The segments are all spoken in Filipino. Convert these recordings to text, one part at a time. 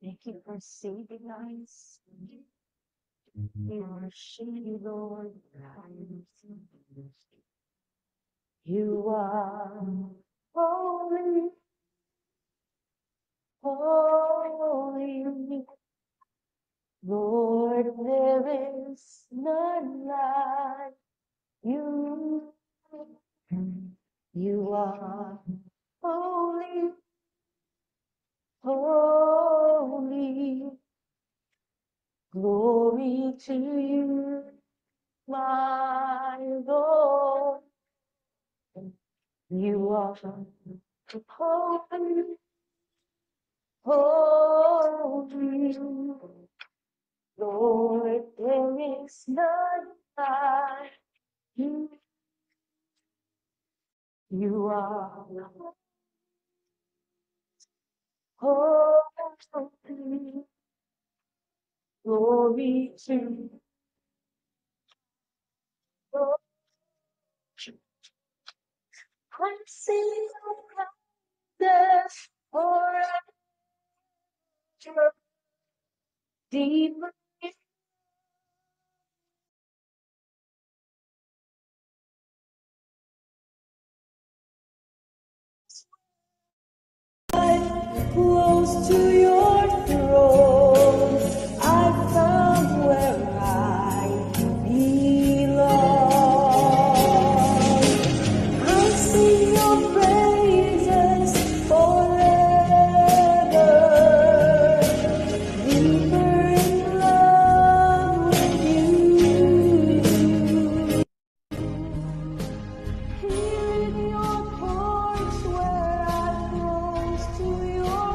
Thank you for saving us. We worship you, Lord. You are holy, holy. Lord, there is none like you. You are holy, holy. Glory to you, my Lord. You are holy, holy. Lord, there is none like you. You are holy. Glory to God. I sing of wonders forever. Deeper close to your throne, I found where I belong. I'll sing your praises forever, deeper in love with you. Here in your courts where I'm close to your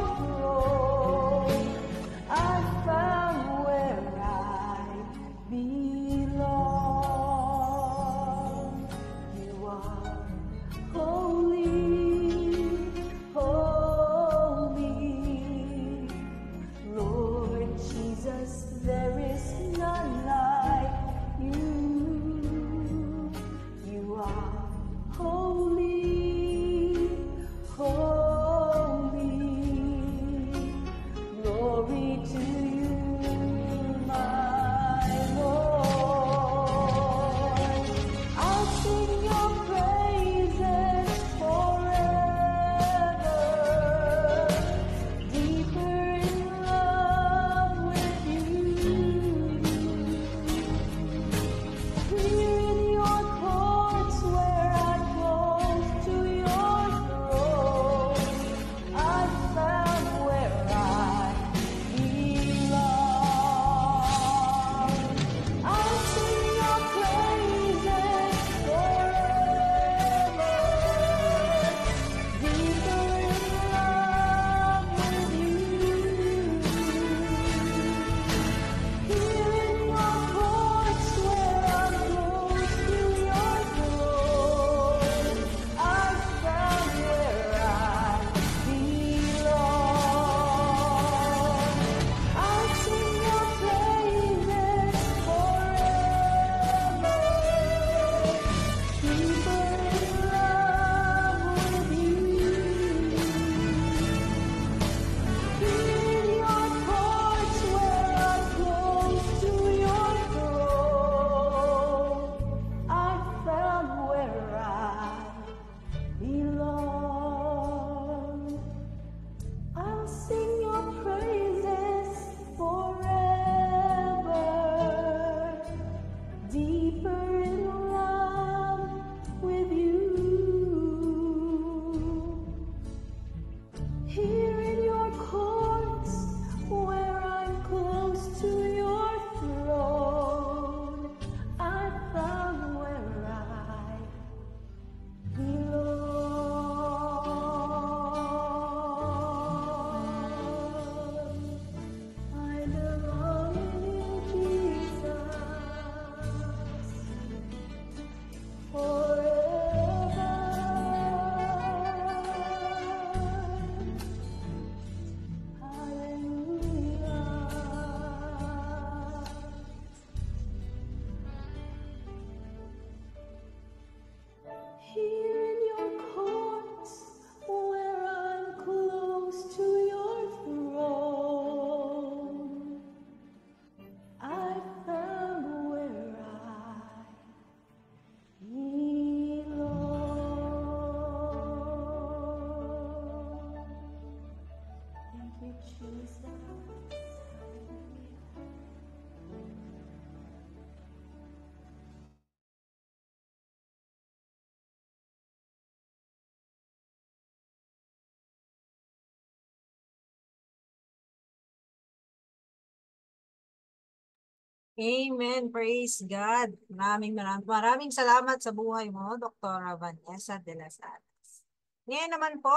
Amen. Praise God. Maraming salamat sa buhay mo, Dr. Vanessa de las Alas. Ngayon naman po,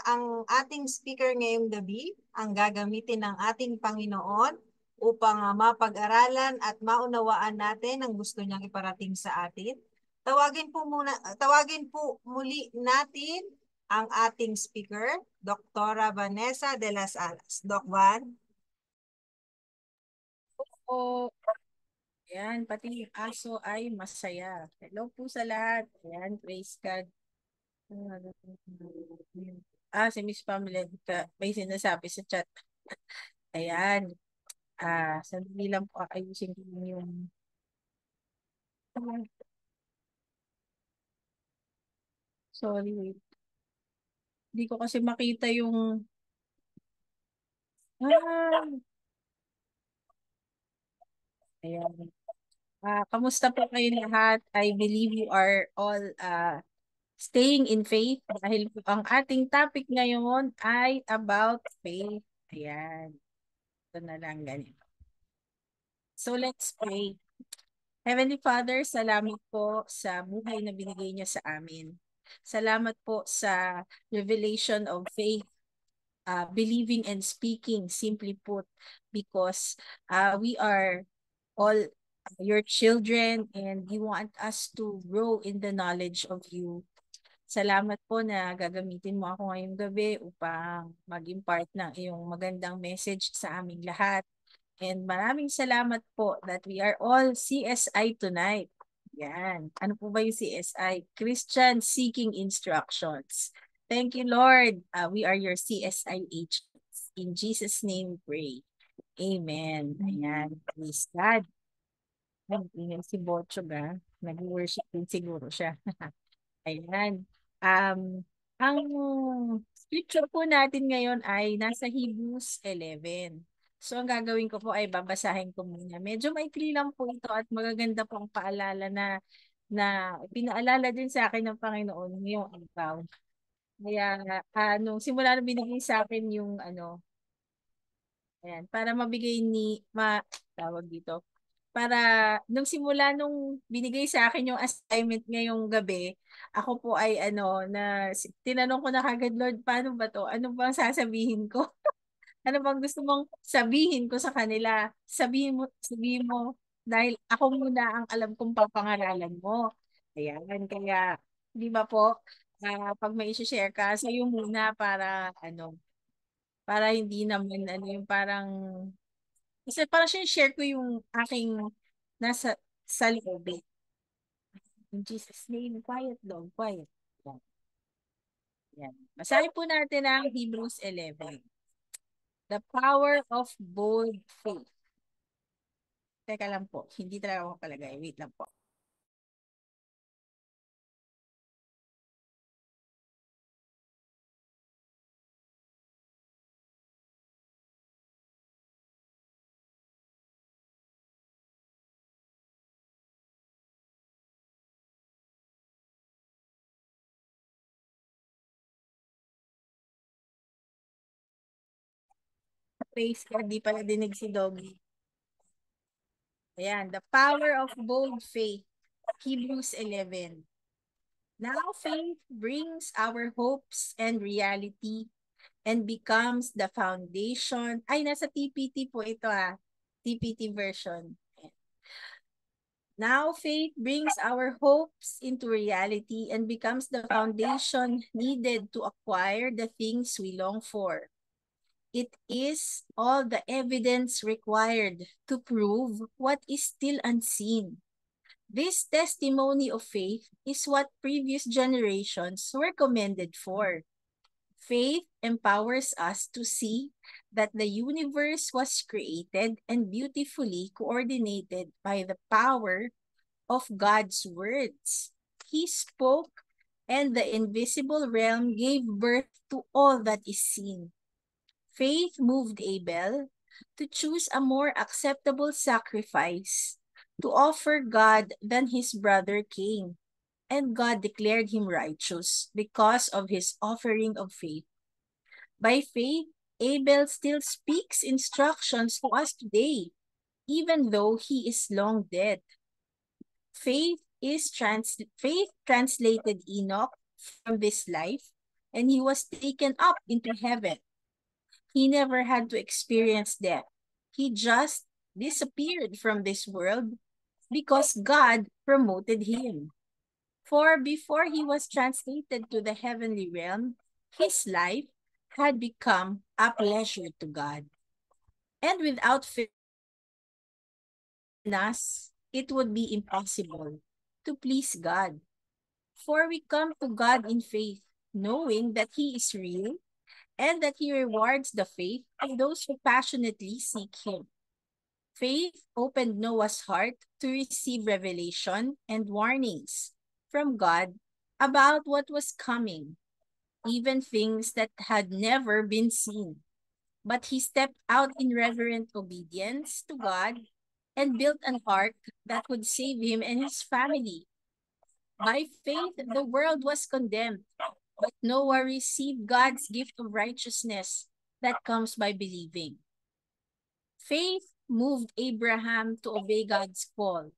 ang ating speaker ngayong gabi, ang gagamitin ng ating Panginoon upang mapag-aralan at maunawaan natin ang gusto niyang iparating sa atin. Tawagin po muli natin ang ating speaker, Dr. Vanessa de las Alas. Doc Van. Po. Ayan, pati yung aso ay masaya. Hello po sa lahat. Ayan, praise God. Si Miss Pamela, may sinasabi sa chat. Ayan, sandali lang po ayusin ko yung... Sorry, wait. Hindi ko kasi makita yung... Ah, ayan. Kamusta po kayo lahat? I believe you are all staying in faith dahil po ang ating topic ngayon ay about faith. Ayan. Ito na lang ganito. So let's pray. Heavenly Father, salamat po sa buhay na binigay niyo sa amin. Salamat po sa revelation of faith, believing and speaking, simply put, because we are all your children and you want us to grow in the knowledge of you. Salamat po na gagamitin mo ako ngayong gabi upang maging part ng iyong magandang message sa aming lahat. And maraming salamat po that we are all CSI tonight. Yan. Ano po ba yung CSI? Christian Seeking Instructions. Thank you, Lord. We are your CSI agents. In Jesus' name we pray. Amen. Ayan. Praise God. Nag-ingay si Bocho ga. Nag-worship din siguro siya. Ayan. Ang scripture po natin ngayon ay nasa Hebrews 11. So, ang gagawin ko po ay babasahin ko muna. Medyo maikli lang po ito at magaganda po ang paalala na pinaalala din sa akin ng Panginoon ngayong araw. Kaya, nung simula na binigay sa akin yung ayan, para mabigay tawag dito, para nung binigay sa akin yung assignment ngayong gabi, ako po ay tinanong ko na kagad, Lord, paano ba to? Ano bang sasabihin ko? Ano bang gusto mong sabihin ko sa kanila? Sabihin mo, dahil ako muna ang alam kong papangaralan mo. Ayan, kaya, di ba po, pag may i-share ka, sa'yo muna para hindi naman yung parang kasi parang share ko yung aking nasa sa loob. In Jesus' name, quiet dog, quiet. Yan. Yan. Basahin po natin ang Hebrews 11. The power of bold faith. Teka lang po, hindi talaga ako palagay. Wait lang po. Praise God, di pala dinig si Doggy. Ayan, the power of bold faith. Hebrews 11. Now faith brings our hopes and reality and becomes the foundation. Ay, nasa TPT po ito TPT version. Now faith brings our hopes into reality and becomes the foundation needed to acquire the things we long for. It is all the evidence required to prove what is still unseen. This testimony of faith is what previous generations were commended for. Faith empowers us to see that the universe was created and beautifully coordinated by the power of God's words. He spoke, and the invisible realm gave birth to all that is seen. Faith moved Abel to choose a more acceptable sacrifice to offer God than his brother Cain, and God declared him righteous because of his offering of faith. By faith, Abel still speaks instructions to us today. even though he is long dead. Faith translated Enoch from this life, and he was taken up into heaven. He never had to experience death. He just disappeared from this world because God promoted him. For before he was translated to the heavenly realm, his life had become a pleasure to God. And without faith in us, it would be impossible to please God. For we come to God in faith, knowing that he is real and that he rewards the faith of those who passionately seek him. Faith opened Noah's heart to receive revelation and warnings from God about what was coming, even things that had never been seen. But he stepped out in reverent obedience to God and built an ark that would save him and his family. By faith, the world was condemned, but Noah received God's gift of righteousness that comes by believing. Faith moved Abraham to obey God's call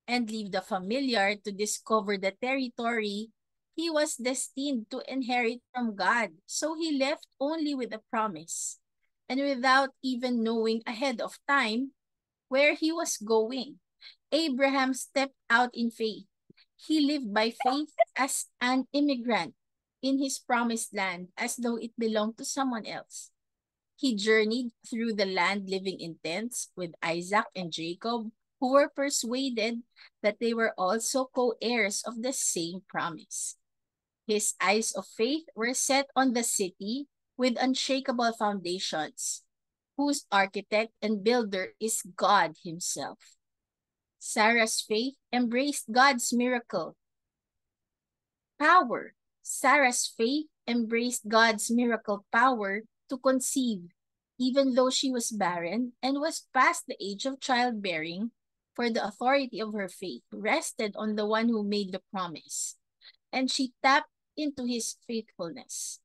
and leave the familiar to discover the territory he was destined to inherit from God. So he left only with a promise and without even knowing ahead of time where he was going. Abraham stepped out in faith. He lived by faith as an immigrant in his promised land as though it belonged to someone else. He journeyed through the land living in tents with Isaac and Jacob, who were persuaded that they were also co-heirs of the same promise. His eyes of faith were set on the city with unshakable foundations, whose architect and builder is God himself. Sarah's faith embraced God's miracle power. Sarah's faith embraced God's miracle power to conceive, even though she was barren and was past the age of childbearing, for the authority of her faith rested on the one who made the promise, and she tapped into his faithfulness.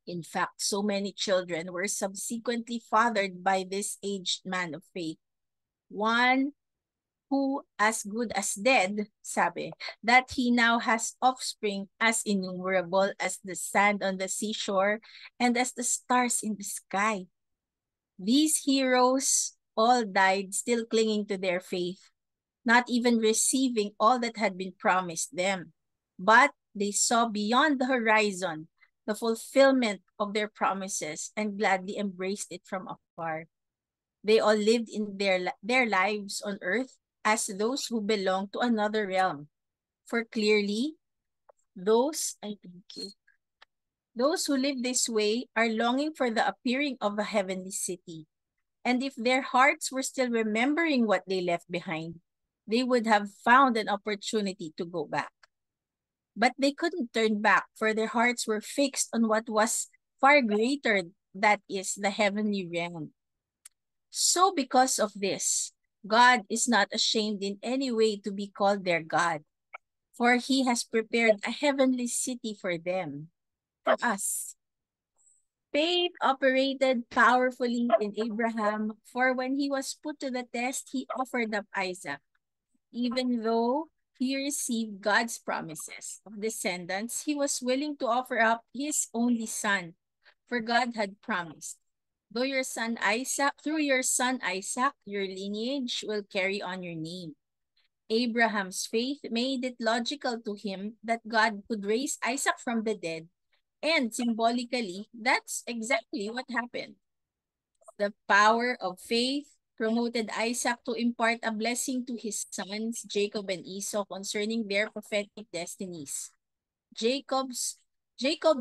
In fact, so many children were subsequently fathered by this aged man of faith. One who as good as dead, sabi, that he now has offspring as innumerable as the sand on the seashore and as the stars in the sky. These heroes all died still clinging to their faith, not even receiving all that had been promised them. But they saw beyond the horizon the fulfillment of their promises and gladly embraced it from afar. They all lived in their lives on earth as those who belong to another realm. For clearly, those who live this way are longing for the appearing of a heavenly city. And if their hearts were still remembering what they left behind, they would have found an opportunity to go back. But they couldn't turn back, for their hearts were fixed on what was far greater, that is, the heavenly realm. So because of this, God is not ashamed in any way to be called their God, for he has prepared a heavenly city for them, for us. Faith operated powerfully in Abraham, for when he was put to the test, he offered up Isaac. Even though he received God's promises of descendants, he was willing to offer up his only son, for God had promised, through your son Isaac, your lineage will carry on your name. Abraham's faith made it logical to him that God could raise Isaac from the dead, and symbolically, that's exactly what happened. The power of faith promoted Isaac to impart a blessing to his sons, Jacob and Esau, concerning their prophetic destinies. Jacob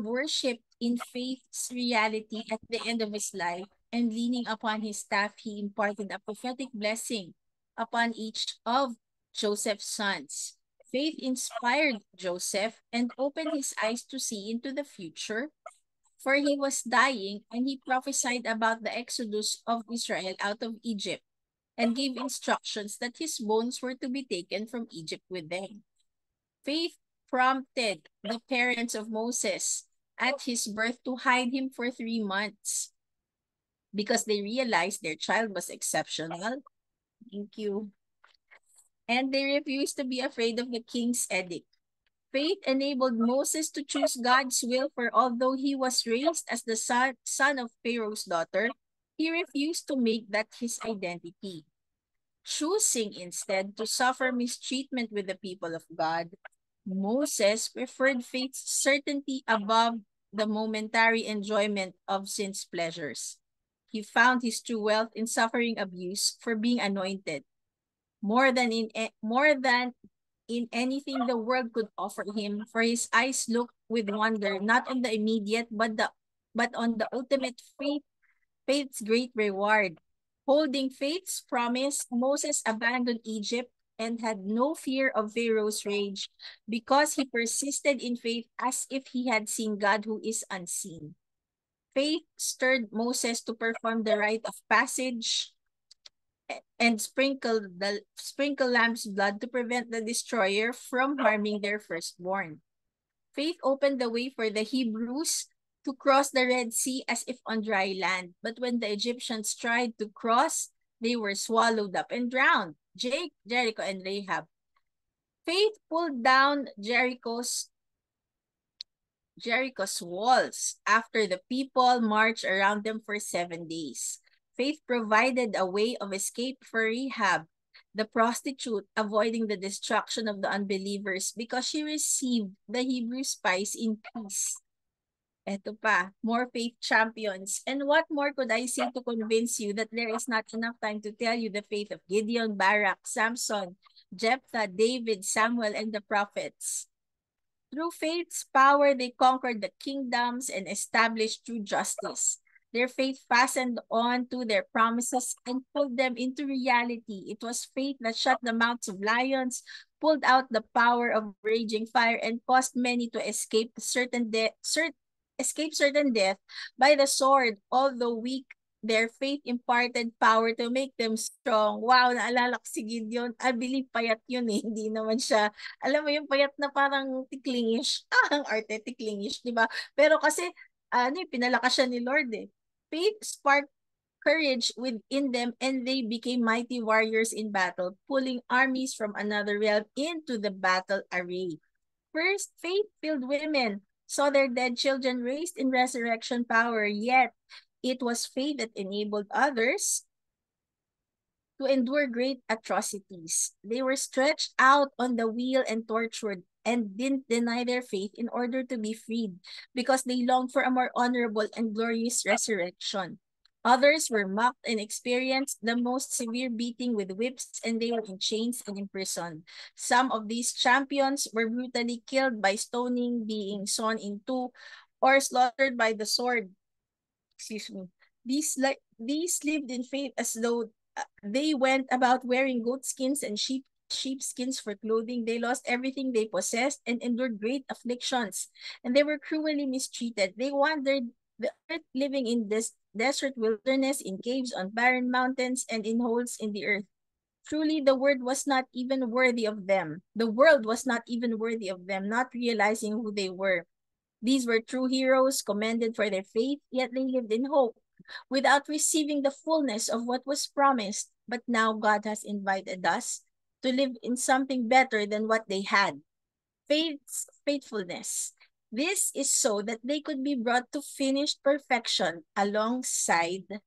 worshipped in faith's reality at the end of his life, and leaning upon his staff, he imparted a prophetic blessing upon each of Joseph's sons. Faith inspired Joseph and opened his eyes to see into the future, for he was dying, and he prophesied about the exodus of Israel out of Egypt and gave instructions that his bones were to be taken from Egypt with them. Faith prompted the parents of Moses at his birth to hide him for 3 months because they realized their child was exceptional Thank you. And they refused to be afraid of the king's edict. Faith enabled Moses to choose God's will, for although he was raised as the son of Pharaoh's daughter, he refused to make that his identity. Choosing instead to suffer mistreatment with the people of God, Moses preferred faith's certainty above the momentary enjoyment of sin's pleasures. He found his true wealth in suffering abuse for being anointed, more than in anything the world could offer him, for his eyes looked with wonder not on the immediate but on the ultimate faith's great reward. Holding faith's promise, Moses abandoned Egypt and had no fear of Pharaoh's rage because he persisted in faith as if he had seen God who is unseen. Faith stirred Moses to perform the rite of passage and sprinkle lamb's blood to prevent the destroyer from harming their firstborn. Faith opened the way for the Hebrews to cross the Red Sea as if on dry land. But when the Egyptians tried to cross, they were swallowed up and drowned. Jericho, and Rahab. Faith pulled down Jericho's walls after the people marched around them for 7 days. Faith provided a way of escape for Rahab, the prostitute, avoiding the destruction of the unbelievers because she received the Hebrew spies in peace. Eto pa, more faith champions. And what more could I say to convince you that there is not enough time to tell you the faith of Gideon, Barak, Samson, Jephthah, David, Samuel, and the prophets? Through faith's power, they conquered the kingdoms and established true justice. Their faith fastened on to their promises and pulled them into reality. It was faith that shut the mouths of lions, pulled out the power of raging fire, and caused many to escape certain death by the sword. Although weak, their faith imparted power to make them strong. Wow, naalala ko si Gideon. I believe payat yun eh. Hindi naman siya, alam mo yung payat na parang tiklingish. Ang arte, tiklingish, di ba? Pero kasi, pinalakas siya ni Lord eh. Faith sparked courage within them and they became mighty warriors in battle, pulling armies from another realm into the battle array. First, faith-filled women saw their dead children raised in resurrection power, yet it was faith that enabled others to endure great atrocities. They were stretched out on the wheel and tortured and didn't deny their faith in order to be freed because they longed for a more honorable and glorious resurrection. Others were mocked and experienced the most severe beating with whips, and they were in chains and imprisoned. Some of these champions were brutally killed by stoning, being sawn in two, or slaughtered by the sword. Excuse me. These lived in faith as though they went about wearing goat skins and sheepskins for clothing. They lost everything they possessed and endured great afflictions, and they were cruelly mistreated. They wandered the earth, living in this desert wilderness, in caves on barren mountains, and in holes in the earth. Truly, the world was not even worthy of them. The world was not even worthy of them, not realizing who they were. These were true heroes, commended for their faith, yet they lived in hope, without receiving the fullness of what was promised. But now God has invited us to live in something better than what they had. Faithfulness. This is so that they could be brought to finished perfection alongside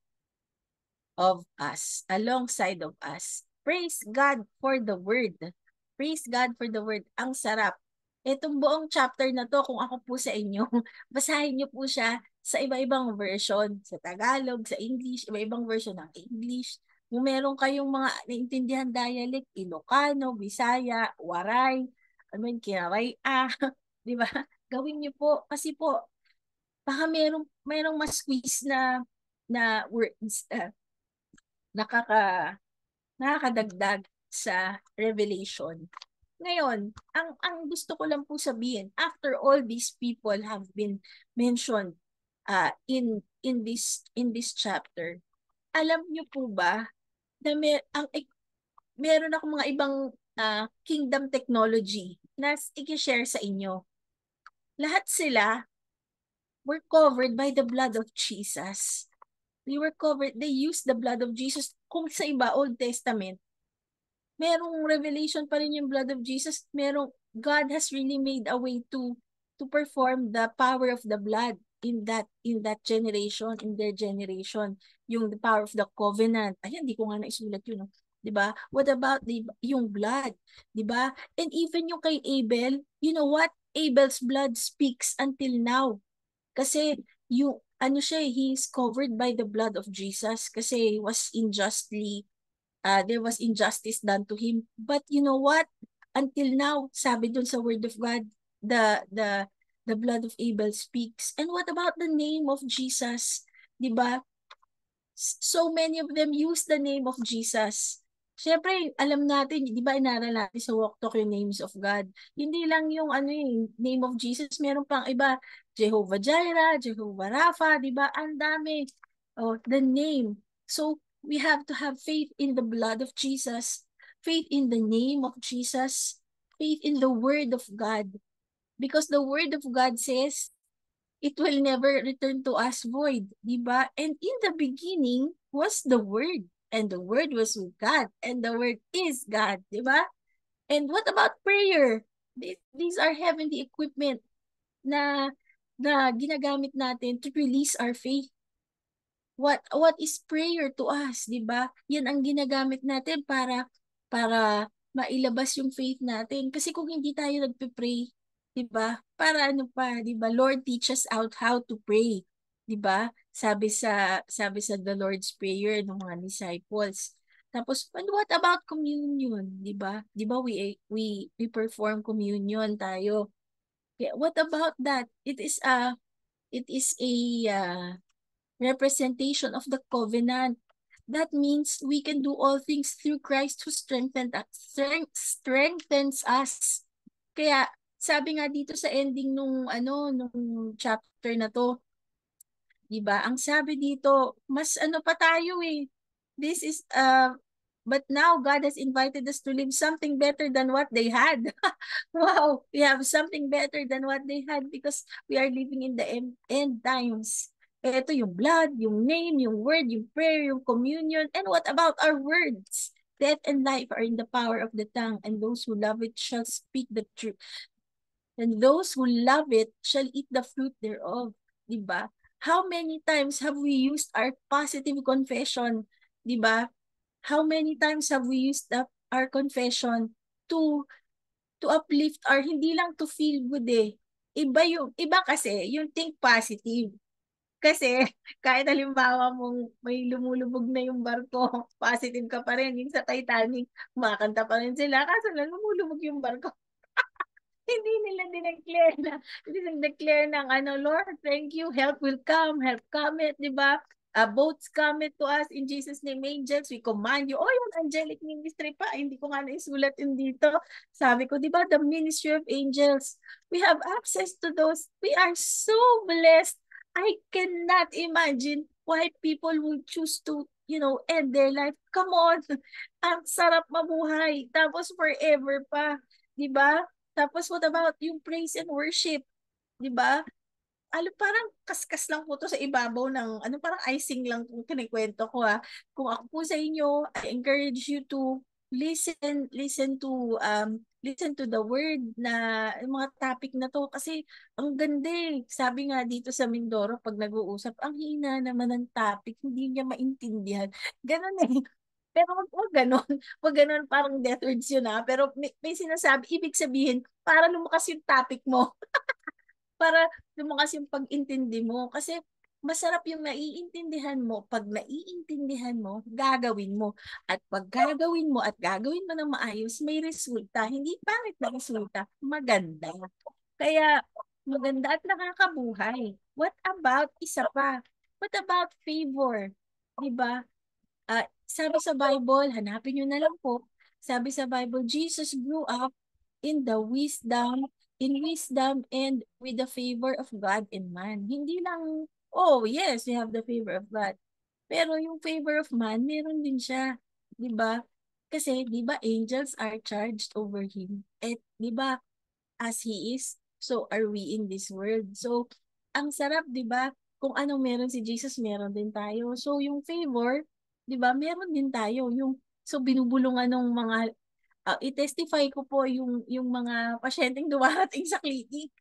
of us. Praise God for the word. Praise God for the word. Ang sarap. Itong buong chapter na to, kung ako po sa inyo, basahin niyo po siya sa iba-ibang version. Sa Tagalog, sa English, iba-ibang version ng English. Kung meron kayong mga naintindihan dialect, Ilocano, Bisaya, Waray, Kiray, di ba? Gawin niyo po kasi po baka merong mas squeeze na words nakakadagdag sa revelation. Ngayon, ang gusto ko lang po sabihin, after all these people have been mentioned in this chapter, alam niyo po ba na meron ako mga ibang kingdom technology na i-share sa inyo. Lahat sila were covered by the blood of Jesus. They used the blood of Jesus. Kung sa iba, Old Testament, merong revelation pa rin yung blood of Jesus. God has really made a way to perform the power of the blood in that generation, in their generation, yung the power of the covenant. Ayan, di ko nga naisulat yun, no? 'Di ba? What about yung blood, 'di ba? And even yung kay Abel, you know what? Abel's blood speaks until now. Kasi yung ano siya, he is covered by the blood of Jesus kasi there was injustice done to him. But you know what? Until now, sabi dun sa word of God, the the the blood of Abel speaks. And what about the name of Jesus? 'Di ba? So many of them use the name of Jesus. Siyempre, alam natin, di ba inaral natin sa Walk Talk yung names of God. Hindi lang yung name of Jesus, meron pang iba, Jehovah Jireh, Jehovah Rapha, di ba? Ang dami. Oh, the name. So, we have to have faith in the blood of Jesus, faith in the name of Jesus, faith in the word of God. Because the word of God says, it will never return to us void, di ba? And in the beginning was the Word, and the Word was with God, and the Word is God, di ba? And what about prayer? These are heavenly equipment na ginagamit natin to release our faith. What is prayer to us, 'di ba? Yan ang ginagamit natin para mailabas yung faith natin. Kasi kung hindi tayo nagpe-pray, 'di ba? Para ano pa, 'di ba? Lord, teach us out how to pray, 'di ba? Sabi sa the Lord's Prayer ng mga disciples. Tapos, and what about communion, 'di ba? 'Di ba we perform communion tayo. Yeah, what about that? It is a representation of the covenant. That means we can do all things through Christ who strengthens us. Kaya sabi nga dito sa ending nung chapter na to, 'di ba? Ang sabi dito, mas ano pa tayo eh. This is but now God has invited us to live something better than what they had. Wow, we have something better than what they had because we are living in the end times. Ito yung blood, yung name, yung word, yung prayer, yung communion. And what about our words? Death and life are in the power of the tongue, and those who love it shall speak the truth. And those who love it shall eat the fruit thereof. Diba? How many times have we used our positive confession? Diba? How many times have we used our confession to uplift our, hindi lang to feel good eh. Iba kasi, yung think positive. Kasi, kahit halimbawa mong may lumulubog na yung barko, positive ka pa rin. Yung sa Titanic, kumakanta pa rin sila, kaso lang lumulubog yung barko. Hindi nila dineclare na, hindi nag-declare ng Lord, thank you, help will come, help cometh, di ba? Boats cometh to us in Jesus' name, angels, we command you. Oh, yung angelic ministry pa, hindi ko nga naisulat yun dito. Sabi ko, di ba, the ministry of angels, we have access to those. We are so blessed. I cannot imagine why people would choose to, end their life. Come on, ang sarap mabuhay. Tapos forever pa, di ba? Tapos what about yung praise and worship? 'Di ba? Parang kaskas lang po to sa ibabaw ng parang icing lang kung kinikwento ko ha. Kung ako po sa inyo, I encourage you to listen to the word na yung mga topic na to kasi ang ganda eh. Sabi nga dito sa Mindoro pag nag-uusap, ang hina naman ng topic, hindi niya maintindihan. Ganun eh. Pero wag ganon. Wag ganon, parang death words yun ha. Pero may sinasabi, ibig sabihin, para lumakas yung topic mo. Para lumakas yung pag-intindi mo. Kasi masarap yung naiintindihan mo. Pag naiintindihan mo, gagawin mo. At pag gagawin mo at gagawin mo ng maayos, may resulta. Hindi pangit na resulta. Maganda. Kaya maganda at nakakabuhay. What about isa pa? What about favor? Diba? Sabi sa Bible, hanapin nyo na lang po. Sabi sa Bible, Jesus grew up in wisdom and with the favor of God and man. Hindi lang, oh yes, we have the favor of God. Pero yung favor of man, meron din siya. 'Di ba? Kasi, 'di ba, angels are charged over him. At 'di ba, as he is, so are we in this world. So, ang sarap, 'di ba? Kung anong meron si Jesus, meron din tayo. So, yung favor, 'di ba? Meron din tayo. So binubulungan ng mga i-testify ko po yung mga pasyenteng dumarating sa clinic.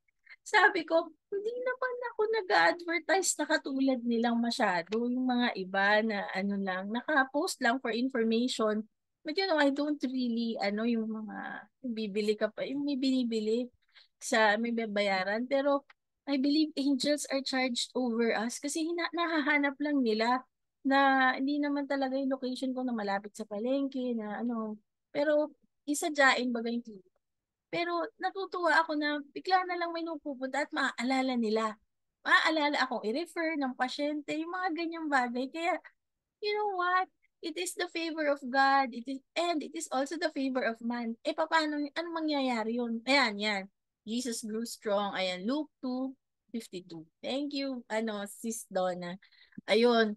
Sabi ko, hindi naman ako nag-advertise na katulad nilang masyado. Yung mga iba na ano lang, naka-post lang for information. But I don't really, yung mga bibili ka pa, yung may binibili may babayaran. Pero I believe angels are charged over us kasi nahahanap lang nila na hindi naman talaga yung location ko na malapit sa palengke na Pero isadyain baga yung pero natutuwa ako na bigla na lang may napupunta at maaalala nila. Maaalala akong i-refer ng pasyente, yung mga ganyang bagay. Kaya, you know what? It is the favor of God. And it is also the favor of man. Paano, ano mangyayari yun? Ayan, yan. Jesus grew strong. Ayan, Luke 2:52. Thank you, Sis Donna. Ayun,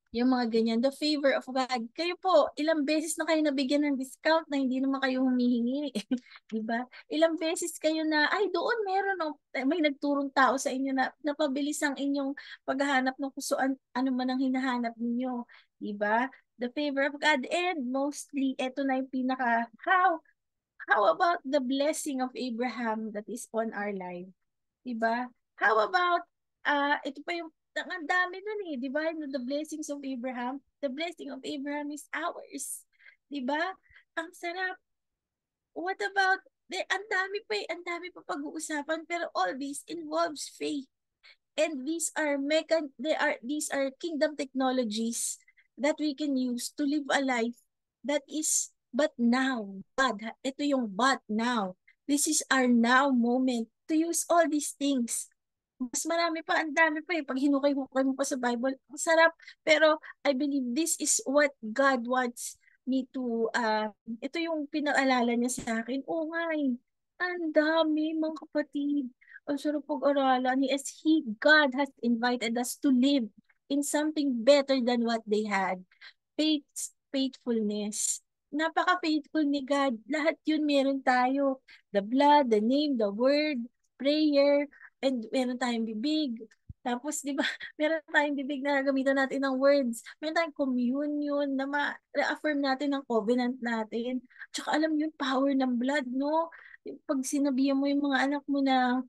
yung mga ganyan, the favor of God. Kayo po, ilang beses na kayo nabigyan ng discount na hindi naman kayo humihingi. Di ba? Ilang beses kayo na, ay doon may nagturong tao sa inyo na napabilis ang inyong paghahanap ng kusuan, ano man ang hinahanap ninyo. Di ba? The favor of God. And mostly, eto na yung how about the blessing of Abraham that is on our life? Diba? How about, ito pa yung, ang dami nun eh, di ba? The blessings of Abraham. The blessing of Abraham is ours. Di ba? Ang sarap. What about, ang dami pa pag-uusapan, pero all this involves faith. And these are kingdom technologies that we can use to live a life that is but now. Ito yung but now. This is our now moment to use all these things. Mas marami pa, ang dami pa eh. Pag hinukay-hukay mo pa sa Bible, ang sarap. Pero I believe this is what God wants me to, ito yung pinaalala niya sa akin. Oo nga eh. Ang dami mga kapatid. Ang sarap pag-aralan. Yes, God has invited us to live in something better than what they had. Faithfulness. Napaka-faithful ni God. Lahat yun meron tayo. The blood, the name, the word, prayer, and meron tayong bibig. Tapos, di ba, meron tayong bibig na gamitan natin ng words. Meron tayong communion na ma-reaffirm natin ang covenant natin. Tsaka alam yun, power ng blood, no? Pag sinabihan mo yung mga anak mo na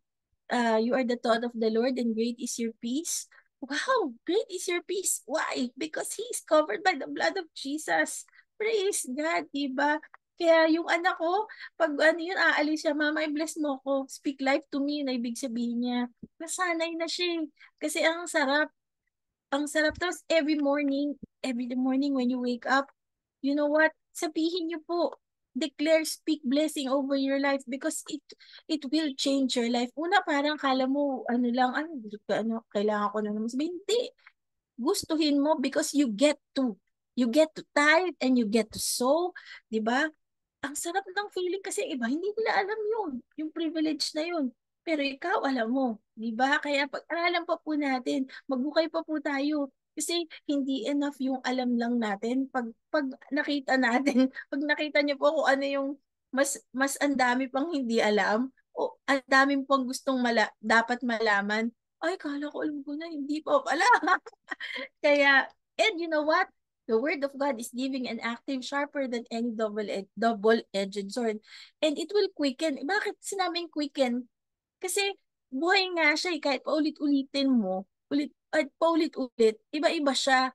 you are the thought of the Lord and great is your peace. Wow, great is your peace. Why? Because He is covered by the blood of Jesus. Praise God, diba? Kaya yung anak ko, pag aalis siya, Mama, i-bless mo ko. Speak life to me, na ibig sabihin niya. Nasanay na siya. Kasi ang sarap. Ang sarap. Tapos every morning when you wake up, you know what? Sabihin niyo po, declare, speak blessing over your life because it will change your life. Una, parang kala mo, kailangan ko na naman sabihin. Hindi. Gustuhin mo because you get to. You get to tithe and you get to sow. Diba? Ang sarap ng feeling kasi iba, hindi nila alam yun. Yung privilege na yun. Pero ikaw, alam mo. Diba? Kaya pag-aralan pa po natin, magbukay pa po tayo. Kasi hindi enough yung alam lang natin. Pag nakita natin, pag nakita niyo po kung ano yung mas ang dami pang hindi alam, o ang dami pang gustong dapat malaman, ay, kala ko alam ko na, hindi pa pala. Kaya, and you know what? The word of God is living and active, sharper than any double-edged sword. And it will quicken. Bakit sinabing quicken? Kasi buhay nga siya eh. Kahit paulit-ulitin mo, paulit-ulit, iba-iba siya.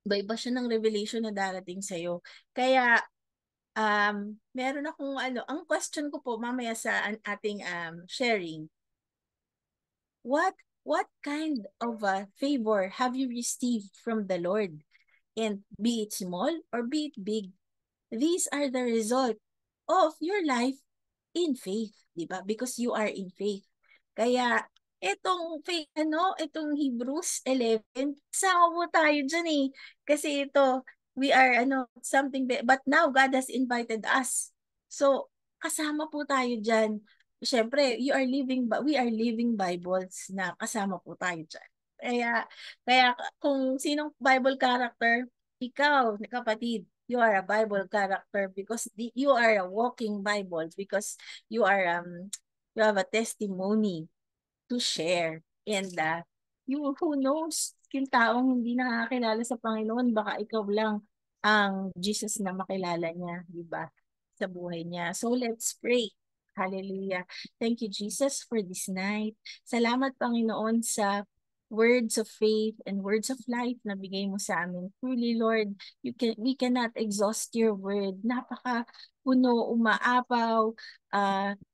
Iba-iba siya ng revelation na darating sa'yo. Kaya, meron akong ang question ko po mamaya sa ating sharing. What kind of a favor have you received from the Lord? And be it small or be it big, these are the result of your life in faith, di ba? Because you are in faith. Kaya itong Hebrews 11, sama po tayo dyan eh. Kasi we are but now God has invited us. So, kasama po tayo dyan. Siyempre, we are living Bibles na kasama po tayo dyan. Kaya kung sinong Bible character, ikaw, kapatid, you are a Bible character because you are a walking Bible because you have a testimony to share. And who knows, yung taong hindi nakakilala sa Panginoon, baka ikaw lang ang Jesus na makilala niya, di ba? Sa buhay niya. So let's pray. Hallelujah. Thank you, Jesus, for this night. Salamat, Panginoon, sa words of faith and words of life na bigay mo sa amin. Truly, Lord, we cannot exhaust your word. Napaka puno, umaapaw.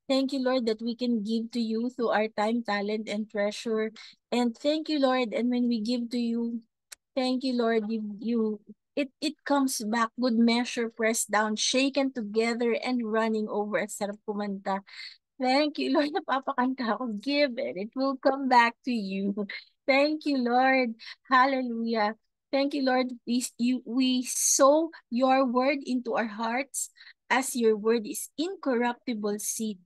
Thank you, Lord, that we can give to you through our time, talent, and treasure. And thank you, Lord, and when we give to you, thank you, Lord, it comes back, good measure, pressed down, shaken together, and running over. Sarap kumanta. Thank you, Lord. Napapakanta ako. Give it. It will come back to you. Thank you, Lord. Hallelujah. Thank you, Lord. We sow your word into our hearts as your word is incorruptible seed.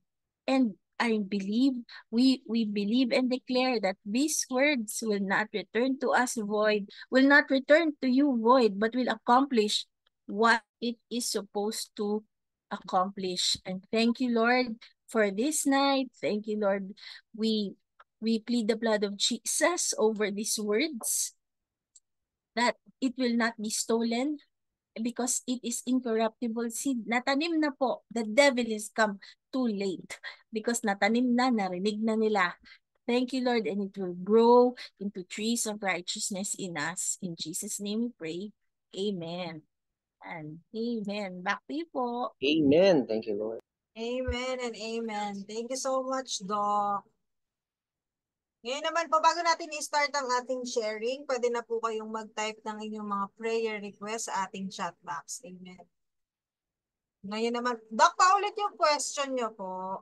And I believe, we believe and declare that these words will not return to us void, will not return to you void, but will accomplish what it is supposed to accomplish. And thank you, Lord, for this night. Thank you, Lord. We plead the blood of Jesus over these words, that it will not be stolen because it is incorruptible seed. Natanim na po. The devil is come too late because natanim na, narinig na nila. Thank you, Lord, and it will grow into trees of righteousness in us. In Jesus' name we pray. Amen. And amen. Back to you po. Amen. Thank you, Lord. Amen and amen. Thank you so much, Doc. Ngayon naman po, bago natin i-start ang ating sharing, pwede na po kayong mag-type ng inyong mga prayer request sa ating chat box. Amen. Ngayon naman, Doc, paulit yung question nyo po.